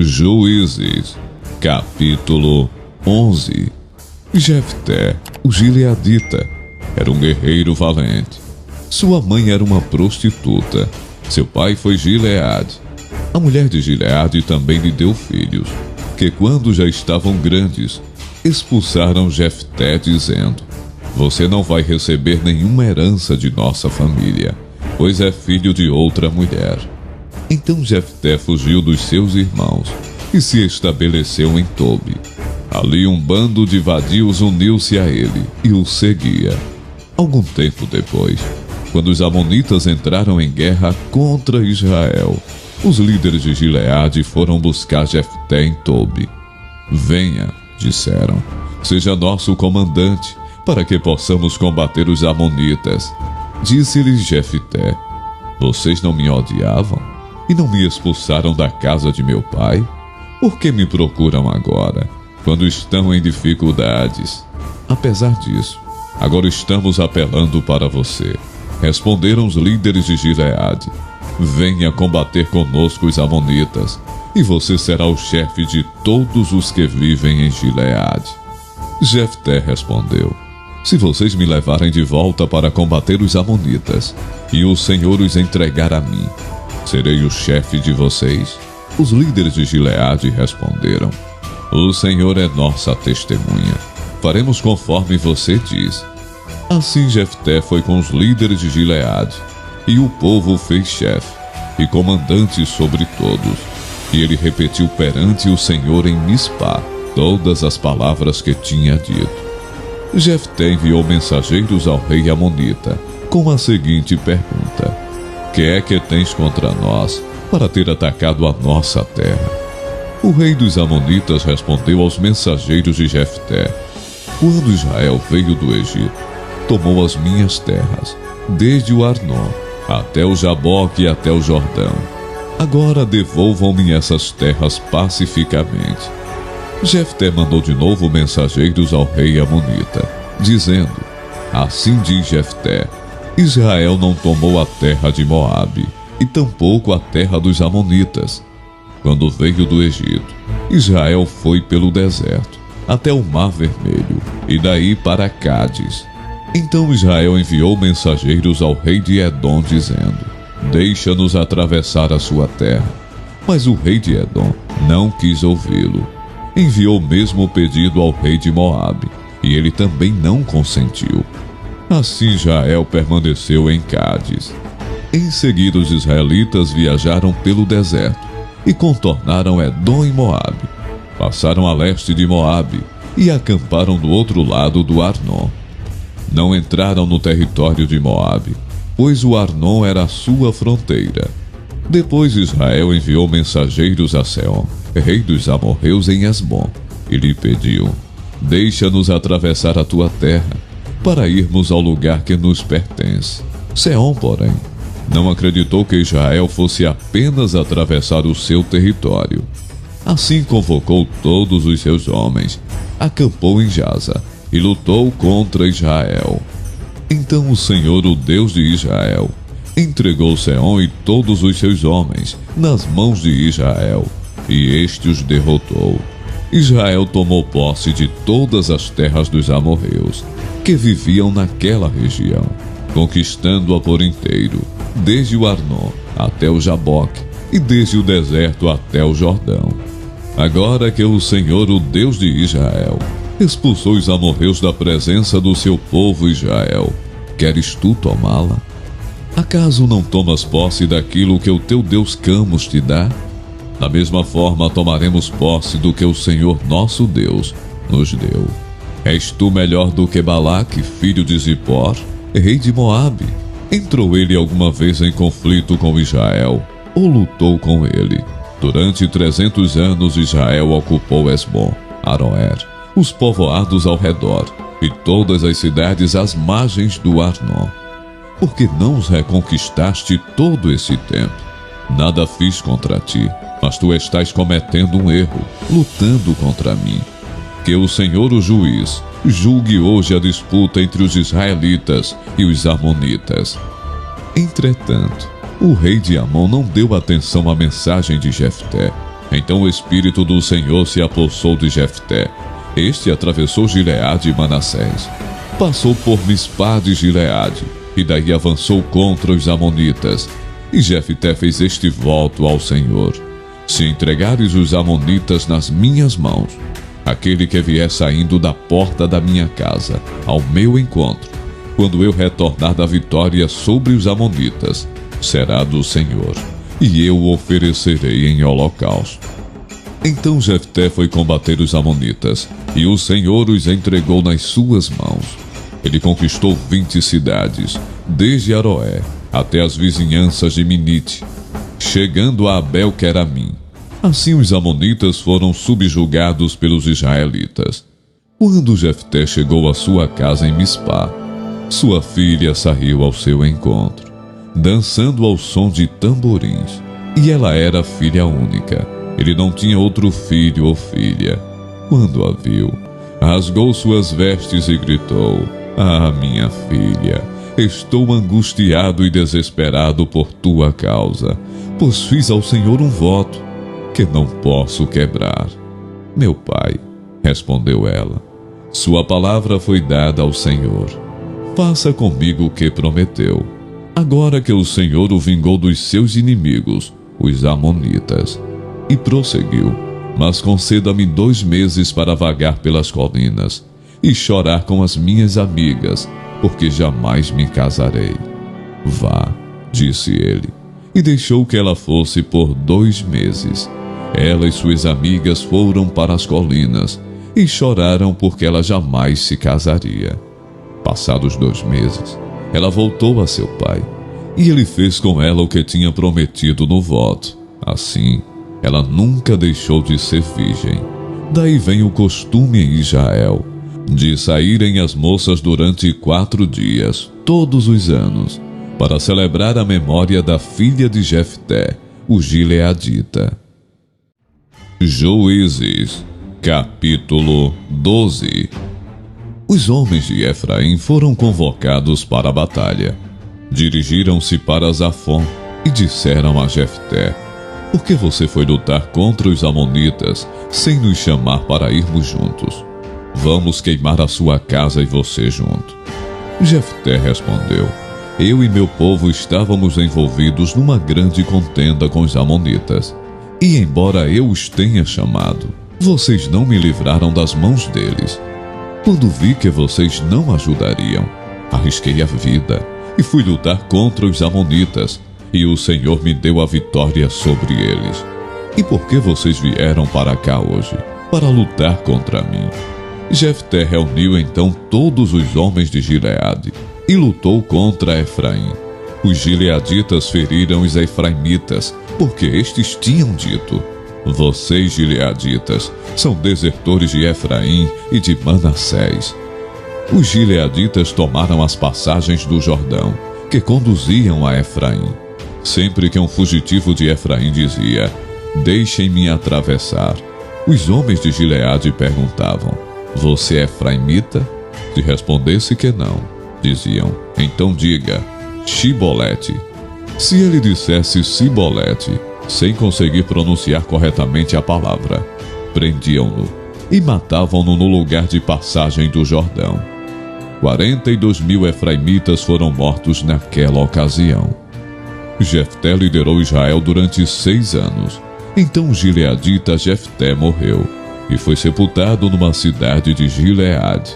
Juízes, capítulo 11. Jefté, o gileadita, era um guerreiro valente. Sua mãe era uma prostituta. Seu pai foi Gileade. A mulher de Gileade também lhe deu filhos, que quando já estavam grandes, expulsaram Jefté, dizendo: "Você não vai receber nenhuma herança de nossa família, pois é filho de outra mulher." Então Jefté fugiu dos seus irmãos e se estabeleceu em Tobi. Ali um bando de vadios uniu-se a ele e o seguia. Algum tempo depois, quando os amonitas entraram em guerra contra Israel, os líderes de Gileade foram buscar Jefté em Tobi. "Venha", disseram, "seja nosso comandante, para que possamos combater os amonitas." Disse-lhes Jefté: "Vocês não me odiavam e não me expulsaram da casa de meu pai? Por que me procuram agora, quando estão em dificuldades? Apesar disso, agora estamos apelando para você." Responderam os líderes de Gileade: "Venha combater conosco os amonitas, e você será o chefe de todos os que vivem em Gileade." Jefté respondeu: "Se vocês me levarem de volta para combater os amonitas, e o Senhor os entregar a mim, serei o chefe de vocês?" Os líderes de Gileade responderam: "O Senhor é nossa testemunha. Faremos conforme você diz." Assim Jefté foi com os líderes de Gileade, e o povo fez chefe e comandante sobre todos. E ele repetiu perante o Senhor em Mispá todas as palavras que tinha dito. Jefté enviou mensageiros ao rei amonita com a seguinte pergunta: "Que é que tens contra nós para ter atacado a nossa terra?" O rei dos amonitas respondeu aos mensageiros de Jefté: "Quando Israel veio do Egito, tomou as minhas terras, desde o Arnon até o Jaboque e até o Jordão. Agora devolvam-me essas terras pacificamente." Jefté mandou de novo mensageiros ao rei amonita, dizendo: "Assim diz Jefté: Israel não tomou a terra de Moabe, e tampouco a terra dos amonitas. Quando veio do Egito, Israel foi pelo deserto, até o Mar Vermelho, e daí para Cádiz. Então Israel enviou mensageiros ao rei de Edom, dizendo: Deixa-nos atravessar a sua terra. Mas o rei de Edom não quis ouvi-lo. Enviou mesmo o pedido ao rei de Moabe, e ele também não consentiu. Assim Israel permaneceu em Cádiz. Em seguida os israelitas viajaram pelo deserto e contornaram Edom e Moabe. Passaram a leste de Moabe e acamparam do outro lado do Arnon. Não entraram no território de Moabe, pois o Arnon era a sua fronteira. Depois Israel enviou mensageiros a Seom, rei dos amorreus em Esbom, e lhe pediu: Deixa-nos atravessar a tua terra, para irmos ao lugar que nos pertence. Seom, porém, não acreditou que Israel fosse apenas atravessar o seu território. Assim convocou todos os seus homens, acampou em Jaza e lutou contra Israel. Então o Senhor, o Deus de Israel, entregou Seom e todos os seus homens nas mãos de Israel, e este os derrotou. Israel tomou posse de todas as terras dos amorreus, que viviam naquela região, conquistando-a por inteiro, desde o Arnon até o Jaboque, e desde o deserto até o Jordão. Agora que o Senhor, o Deus de Israel, expulsou os amorreus da presença do seu povo Israel, queres tu tomá-la? Acaso não tomas posse daquilo que o teu Deus Camos te dá? Da mesma forma tomaremos posse do que o Senhor nosso Deus nos deu. És tu melhor do que Balaque, filho de Zippor, rei de Moabe? Entrou ele alguma vez em conflito com Israel, ou lutou com ele? Durante 300 anos Israel ocupou Esbom, Aroer, os povoados ao redor, e todas as cidades às margens do Arnon. Por que não os reconquistaste todo esse tempo? Nada fiz contra ti, mas tu estás cometendo um erro, lutando contra mim. Que o Senhor, o juiz, julgue hoje a disputa entre os israelitas e os amonitas. Entretanto, o rei de Amon não deu atenção à mensagem de Jefté, Então o Espírito do Senhor se apossou de Jefté. Este atravessou Gileade e Manassés. Passou por Mispá de Gileade, e daí avançou contra os amonitas. E Jefté fez este voto ao Senhor: se entregares os amonitas nas minhas mãos, aquele que vier saindo da porta da minha casa ao meu encontro, quando eu retornar da vitória sobre os amonitas, será do Senhor, e eu o oferecerei em holocausto. Então Jefté foi combater os amonitas, e o Senhor os entregou nas suas mãos. Ele conquistou 20 cidades, desde Aroé até as vizinhanças de Minite, chegando a Abel-Queramim. Assim os amonitas foram subjugados pelos israelitas. Quando Jefté chegou à sua casa em Mispá, sua filha saiu ao seu encontro, dançando ao som de tamborins, e ela era filha única. Ele não tinha outro filho ou filha. Quando a viu, rasgou suas vestes e gritou: ah, minha filha, estou angustiado e desesperado por tua causa, pois fiz ao Senhor um voto que não posso quebrar. Meu pai, respondeu ela, sua palavra foi dada ao Senhor. Faça comigo o que prometeu, agora que o Senhor o vingou dos seus inimigos, os amonitas. E prosseguiu: mas conceda-me 2 meses para vagar pelas colinas e chorar com as minhas amigas, porque jamais me casarei. Vá, disse ele, e deixou que ela fosse por 2 meses. Ela e suas amigas foram para as colinas e choraram porque ela jamais se casaria. Passados 2 meses, ela voltou a seu pai, e ele fez com ela o que tinha prometido no voto. Assim, ela nunca deixou de ser virgem. Daí vem o costume em Israel de saírem as moças durante 4 dias, todos os anos, para celebrar a memória da filha de Jefté, o gileadita. Juízes, capítulo 12. Os homens de Efraim foram convocados para a batalha. Dirigiram-se para Zafon e disseram a Jefté: por que você foi lutar contra os amonitas sem nos chamar para irmos juntos? Vamos queimar a sua casa e você junto. Jefté respondeu: eu e meu povo estávamos envolvidos numa grande contenda com os amonitas, e embora eu os tenha chamado, vocês não me livraram das mãos deles. Quando vi que vocês não ajudariam, arrisquei a vida e fui lutar contra os amonitas, e o Senhor me deu a vitória sobre eles. E por que vocês vieram para cá hoje, para lutar contra mim? Jefté reuniu então todos os homens de Gileade e lutou contra Efraim. Os gileaditas feriram os efraimitas, porque estes tinham dito: vocês, gileaditas, são desertores de Efraim e de Manassés. Os gileaditas tomaram as passagens do Jordão, que conduziam a Efraim. Sempre que um fugitivo de Efraim dizia: deixem-me atravessar, os homens de Gileade perguntavam: você é efraimita? Se respondesse que não, diziam: então diga Shibolete. Se ele dissesse Sibolete, sem conseguir pronunciar corretamente a palavra, prendiam-no e matavam-no no lugar de passagem do Jordão. 42.000 efraimitas foram mortos naquela ocasião. Jefté liderou Israel durante 6 anos. Então o gileadita Jefté morreu e foi sepultado numa cidade de Gileade.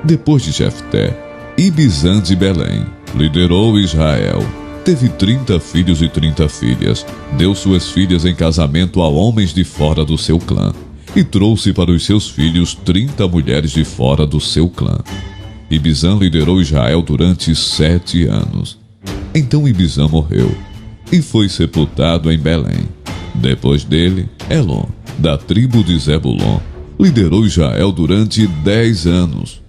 Depois de Jefté, Ibizã de Belém liderou Israel. Teve 30 filhos e 30 filhas. Deu suas filhas em casamento a homens de fora do seu clã e trouxe para os seus filhos 30 mulheres de fora do seu clã. Ibizã liderou Israel durante 7 anos. Então Ibizã morreu e foi sepultado em Belém. Depois dele, Elon, da tribo de Zebulon, liderou Israel durante 10 anos.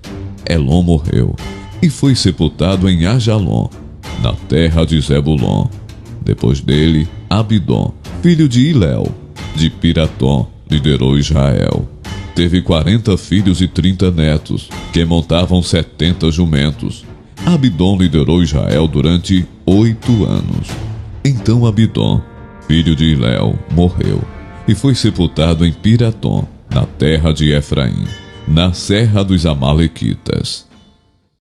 Elon morreu e foi sepultado em Ajalon, na terra de Zebulon. Depois dele, Abidom, filho de Hilel, de Piratom, liderou Israel. Teve 40 filhos e 30 netos, que montavam 70 jumentos. Abidom liderou Israel durante 8 anos. Então Abidom, filho de Hilel, morreu e foi sepultado em Piratom, na terra de Efraim, na serra dos Amalequitas.